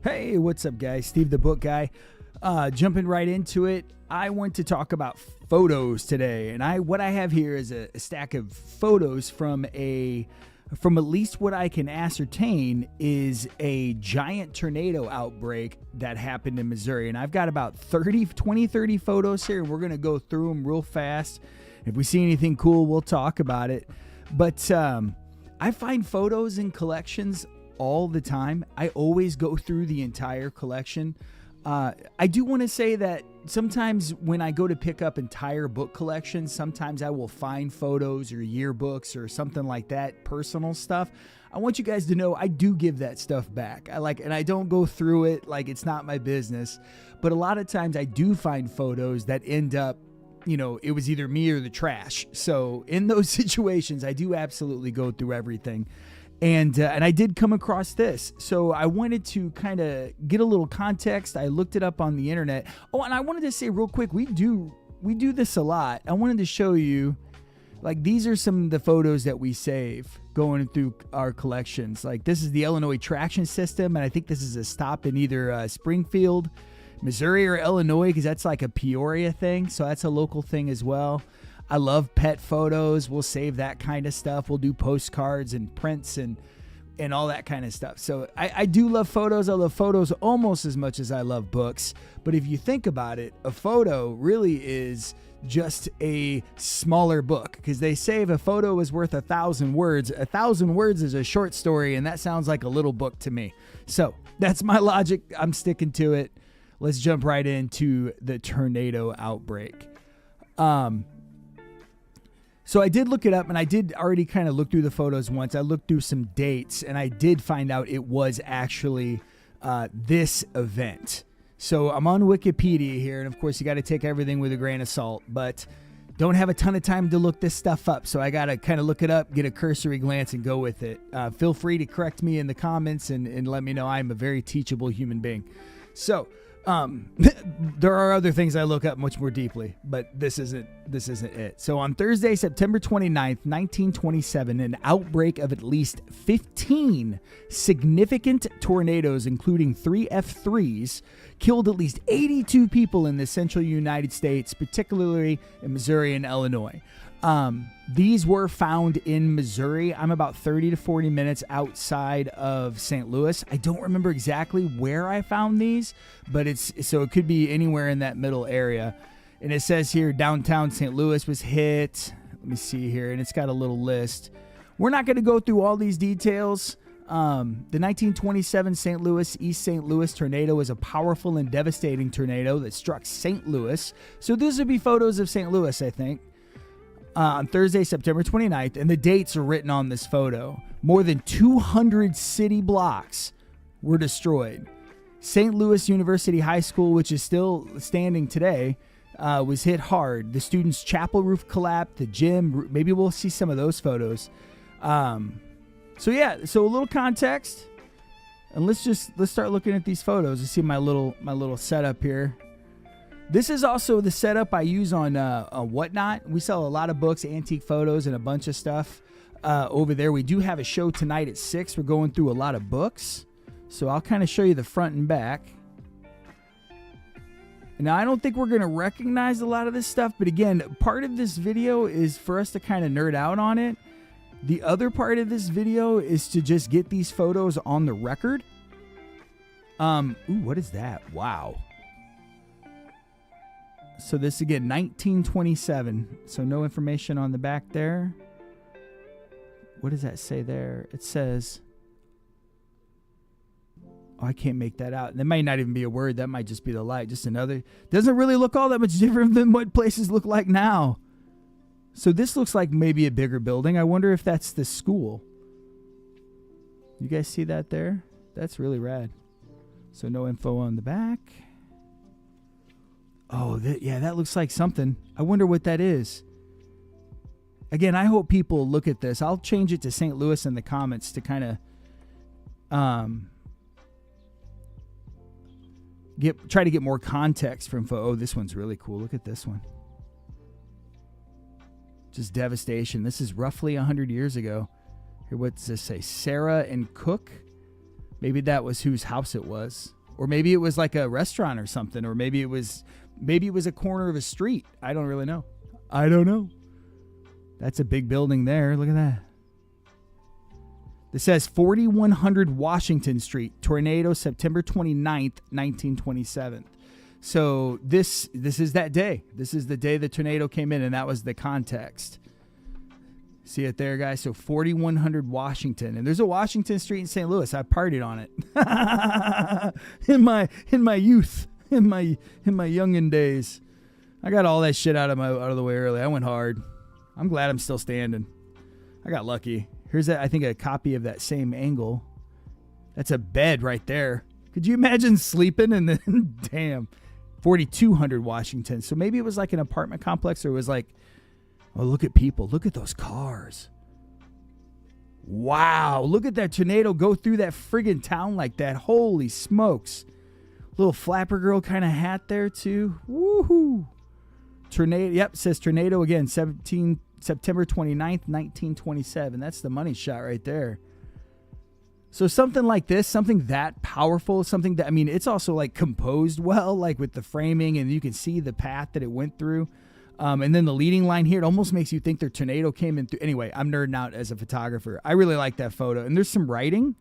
Hey, what's up, guys? Steve the Book Guy. Jumping right into it, I want to talk about photos today, and what I have here is a stack of photos from at least what I can ascertain is a giant tornado outbreak that happened in Missouri. And I've got about 30 photos here, and we're going to go through them real fast. If we see anything cool, we'll talk about it. But I find photos in collections all the time. I always go through the entire collection. I do want to say that sometimes when I go to pick up entire book collections, sometimes I will find photos or yearbooks or something like that, personal stuff. I want you guys to know I do give that stuff back. And I don't go through it like it's not my business. But a lot of times I do find photos that end up, it was either me or the trash. So in those situations, I do absolutely go through everything. And I did come across this. So I wanted to kind of get a little context. I looked it up on the internet. Oh, and I wanted to say real quick, we do this a lot. I wanted to show you, like, these are some of the photos that we save going through our collections. Like, this is the Illinois traction system, and I think this is a stop in either Springfield, Missouri, or Illinois, because that's like a Peoria thing. So that's a local thing as well. I love pet photos. We'll save that kind of stuff. We'll do postcards and prints and all that kind of stuff. So I do love photos. I love photos almost as much as I love books. But if you think about it, a photo really is just a smaller book, because they say if a photo is worth 1,000 words, 1,000 words is a short story, and that sounds like a little book to me. So that's my logic. I'm sticking to it. Let's jump right into the tornado outbreak. So I did look it up, and I did already kind of look through the photos once. I looked through some dates, and I did find out it was actually this event. So I'm on Wikipedia here, and of course you got to take everything with a grain of salt, but don't have a ton of time to look this stuff up, so I got to kind of look it up, get a cursory glance, and go with it. Feel free to correct me in the comments and let me know. I'm a very teachable human being. So there are other things I look up much more deeply, but this isn't it. So on Thursday, September 29th, 1927, an outbreak of at least 15 significant tornadoes, including 3 F3s, killed at least 82 people in the central United States, particularly in Missouri and Illinois. These were found in Missouri. I'm about 30 to 40 minutes outside of St. Louis. I don't remember exactly where I found these, but it could be anywhere in that middle area. And it says here downtown St. Louis was hit. Let me see here, and it's got a little list. We're not going to go through all these details. The 1927 East St. Louis tornado is a powerful and devastating tornado that struck St. Louis. So these would be photos of St. Louis, I think. On Thursday, September 29th, and the dates are written on this photo. More than 200 city blocks were destroyed. St. Louis University High School, which is still standing today, was hit hard. The students' chapel roof collapsed, the gym, maybe we'll see some of those photos. So a little context, and let's start looking at these photos. Let's see my little setup here. This is also the setup I use on Whatnot. We sell a lot of books, antique photos, and a bunch of stuff over there. We do have a show tonight at 6. We're going through a lot of books. So I'll kind of show you the front and back. Now, I don't think we're going to recognize a lot of this stuff. But again, part of this video is for us to kind of nerd out on it. The other part of this video is to just get these photos on the record. What is that? Wow. So this, again, 1927. So no information on the back there. What does that say there? It says... Oh, I can't make that out. That might not even be a word. That might just be the light. Just another... Doesn't really look all that much different than what places look like now. So this looks like maybe a bigger building. I wonder if that's the school. You guys see that there? That's really rad. So no info on the back. Oh, that looks like something. I wonder what that is. Again, I hope people look at this. I'll change it to St. Louis in the comments to kind of try to get more context from Oh, this one's really cool. Look at this one. Just devastation. This is roughly 100 years ago. Here, what does this say? Sarah and Cook, Maybe that was whose house it was. Or maybe it was like a restaurant or something. Or maybe it was a corner of a street. I don't really know. I don't know. That's a big building there. Look at that. This says 4100 Washington Street, tornado September 29th, 1927. So this is that day. This is the day the tornado came in, and that was the context. See it there, guys? So 4100 Washington. And there's a Washington Street in St. Louis. I partied on it. in my youth, in my youngin' days. I got all that shit out of the way early. I went hard. I'm glad I'm still standing. I got lucky. Here's I think a copy of that same angle. That's a bed right there. Could you imagine sleeping and then damn, 4200 Washington. So maybe it was like an apartment complex, or it was like, oh, look at people. Look at those cars. Wow, look at that tornado go through that friggin' town like that. Holy smokes. Little flapper girl kind of hat there too. Woohoo. Tornado. Yep, says tornado again. September 29th, 1927. That's the money shot right there. So something like this, something that powerful, something that, I mean, it's also like composed well, like with the framing, and you can see the path that it went through. And then the leading line here, it almost makes you think their tornado came in through. Anyway, I'm nerding out as a photographer. I really like that photo. And there's some writing.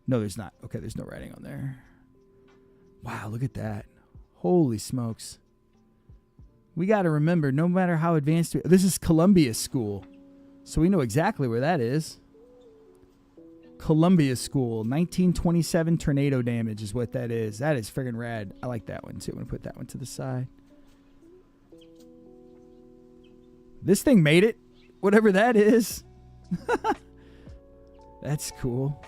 No, there's not. Okay, there's no writing on there. Wow, look at that. Holy smokes. We got to remember, no matter how advanced this is Columbia School. So we know exactly where that is. Columbia School, 1927 tornado damage is what that is. That is friggin' rad. I like that one too. I'm going to put that one to the side. This thing made it, whatever that is. That's cool.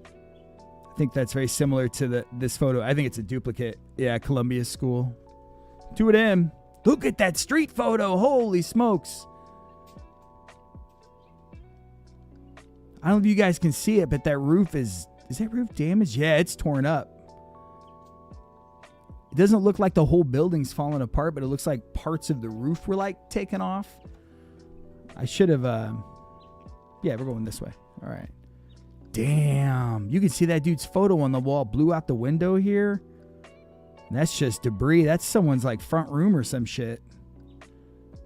I think that's very similar to this photo. I think it's a duplicate. Yeah, Columbia School. 2 of them. Look at that street photo. Holy smokes. I don't know if you guys can see it, but that roof is that roof damaged? Yeah, it's torn up. It doesn't look like the whole building's falling apart, but it looks like parts of the roof were like taken off. I should have, yeah, we're going this way. All right. Damn. You can see that dude's photo on the wall blew out the window here. That's just debris. That's someone's like front room or some shit.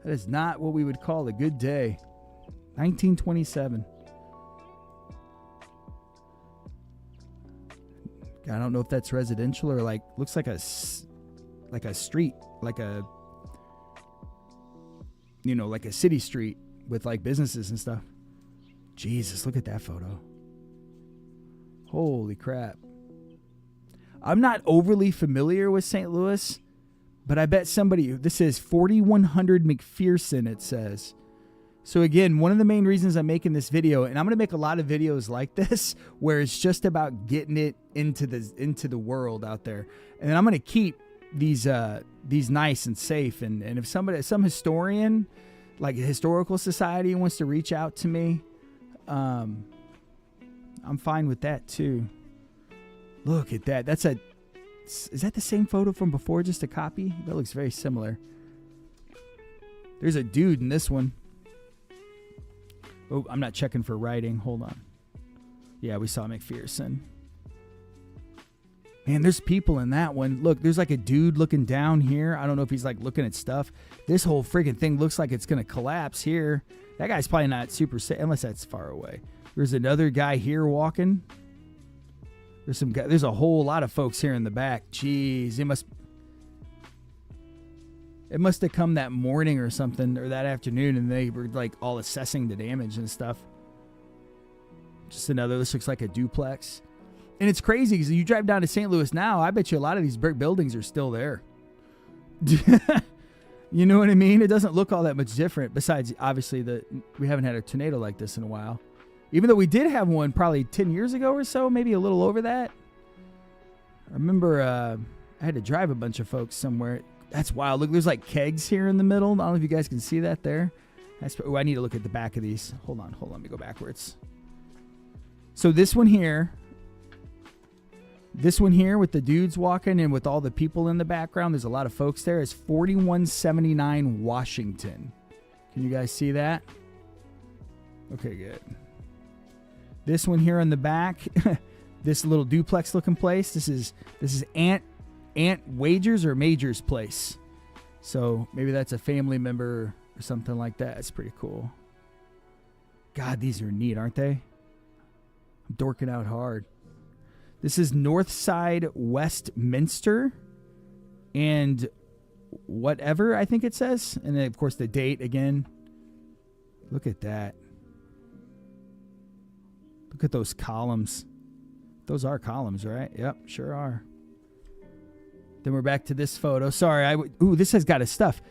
That is not what we would call a good day. 1927. I don't know if that's residential or like looks like a street, like a, you know, like a city street with like businesses and stuff. Jesus, look at that photo. Holy crap. I'm not overly familiar with St. Louis, but I bet somebody, this is 4100 McPherson, it says. So again, one of the main reasons I'm making this video, and I'm going to make a lot of videos like this, where it's just about getting it into the world out there. And then I'm going to keep these nice and safe. And if some historian, like a historical society, wants to reach out to me, I'm fine with that too. Look at that. Is that the same photo from before, just a copy? That looks very similar. There's a dude in this one. Oh, I'm not checking for writing. Hold on. Yeah, we saw McPherson. Man, there's people in that one. Look, there's like a dude looking down here. I don't know if he's like looking at stuff. This whole friggin' thing looks like it's going to collapse here. That guy's probably not super safe, unless that's far away. There's another guy here walking. There's a whole lot of folks here in the back. Jeez, it must have come that morning or something, or that afternoon, and they were like all assessing the damage and stuff. Just this looks like a duplex. And it's crazy because you drive down to St. Louis now, I bet you a lot of these brick buildings are still there. You know what I mean? It doesn't look all that much different. Besides, obviously, we haven't had a tornado like this in a while. Even though we did have one probably 10 years ago or so, maybe a little over that. I remember I had to drive a bunch of folks somewhere. That's wild. Look, there's like kegs here in the middle. I don't know if you guys can see that there. I need to look at the back of these. Hold on. Let me go backwards. So this one here with the dudes walking and with all the people in the background, there's a lot of folks there, is 4179 Washington. Can you guys see that? Okay, good. This one here on the back, this little duplex looking place. This is Aunt Wagers or Major's place. So maybe that's a family member or something like that. It's pretty cool. God, these are neat, aren't they? I'm dorking out hard. This is Northside Westminster and whatever, I think it says. And then, of course, the date again. Look at that. Look at those columns. Those are columns, right? Yep, sure are. Then we're back to this photo. Sorry, this has got his stuff.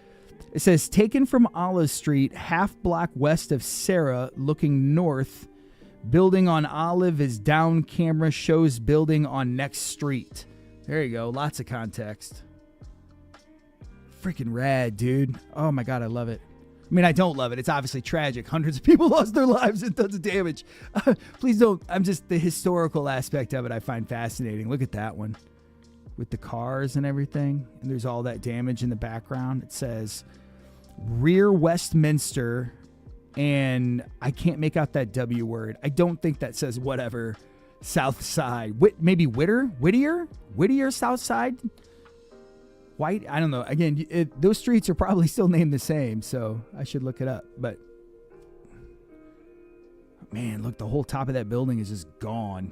It says, taken from Olive Street, half block west of Sarah, looking north. Building on Olive is down, camera shows building on next street. There you go. Lots of context. Freaking rad, dude. Oh my God, I love it. I mean, I don't love it. It's obviously tragic. Hundreds of people lost their lives and tons of damage. Please don't. I'm just, the historical aspect of it I find fascinating. Look at that one with the cars and everything. And there's all that damage in the background. It says rear Westminster. And I can't make out that W word. I don't think that says whatever. South Side. Maybe Whittier, South Side. White. I don't know. Again, those streets are probably still named the same, so I should look it up. But man, look, the whole top of that building is just gone.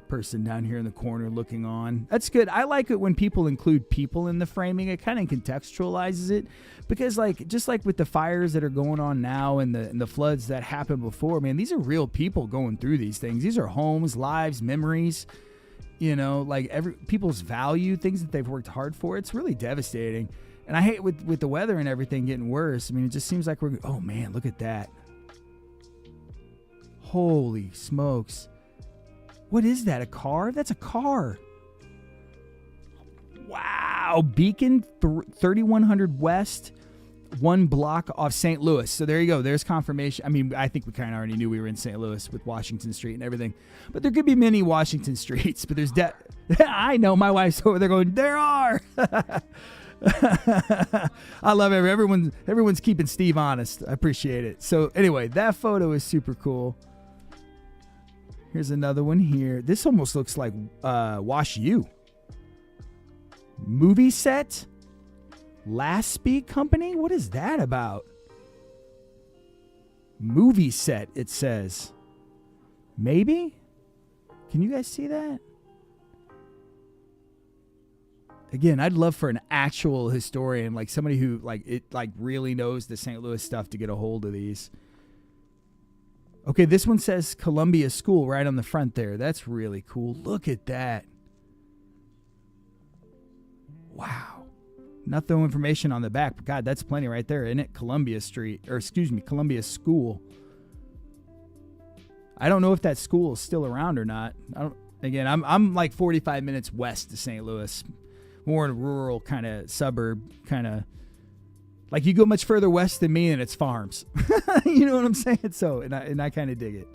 Person down here in the corner looking on. That's good. I like it when people include people in the framing. It kind of contextualizes it, because just like with the fires that are going on now and the floods that happened before, man, these are real people going through these things. These are homes, lives, memories, people's value, things that they've worked hard for. It's really devastating. And I hate with the weather and everything getting worse. I mean, it just seems like oh man, look at that. Holy smokes. What is that? A car? That's a car. Wow. Beacon 3100 West, 1 block off St. Louis. So there you go. There's confirmation. I mean, I think we kind of already knew we were in St. Louis with Washington Street and everything. But there could be many Washington Streets. But there's I know, my wife's over there going, there are. I love it. Everyone's keeping Steve honest. I appreciate it. So anyway, that photo is super cool. Here's another one here. This almost looks like Wash U. Movie set? Last Speak Company? What is that about? Movie set, it says. Maybe? Can you guys see that? Again, I'd love for an actual historian, like somebody who really knows the St. Louis stuff, to get a hold of these. Okay, this one says Columbia School right on the front there. That's really cool. Look at that. Wow. Nothing information on the back, but God, that's plenty right there, isn't it? Columbia School. I don't know if that school is still around or not. I'm like 45 minutes west of St. Louis. More in a rural kind of suburb, kind of. Like, you go much further west than me and it's farms. You know what I'm saying? So, and I kind of dig it.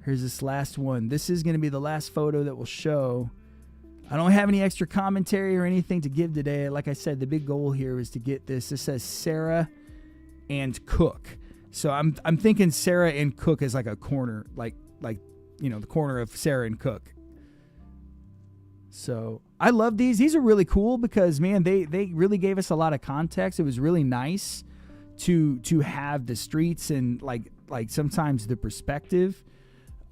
Here's this last one. This is going to be the last photo that we'll show. I don't have any extra commentary or anything to give today. Like I said, the big goal here is to get this. This says Sarah and Cook. So I'm thinking Sarah and Cook is like a corner, like the corner of Sarah and Cook. So I love these. These are really cool because, man, they really gave us a lot of context. It was really nice to have the streets and like sometimes the perspective.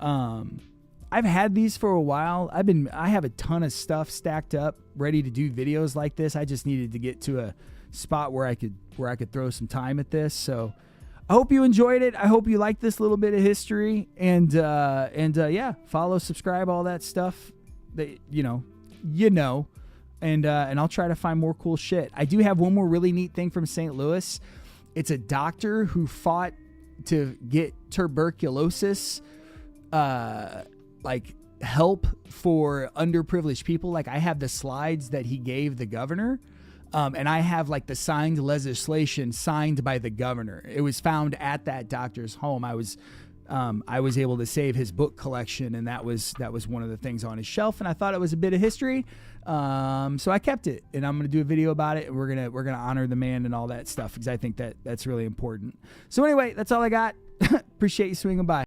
I've had these for a while. I have a ton of stuff stacked up ready to do videos like this. I just needed to get to a spot where I could throw some time at this. So I hope you enjoyed it. I hope you liked this little bit of history, and yeah, follow, subscribe, all that stuff that and I'll try to find more cool shit. I do have one more really neat thing from St. Louis. It's a doctor who fought to get tuberculosis help for underprivileged people. Like, I have the slides that he gave the governor, and I have like the signed legislation signed by the governor. It was found at that doctor's home. I I was able to save his book collection, and that was one of the things on his shelf, and I thought it was a bit of history. So I kept it, and I'm gonna do a video about it, and we're gonna honor the man and all that stuff, because I think that's really important. So anyway, that's all I got. Appreciate you swinging by.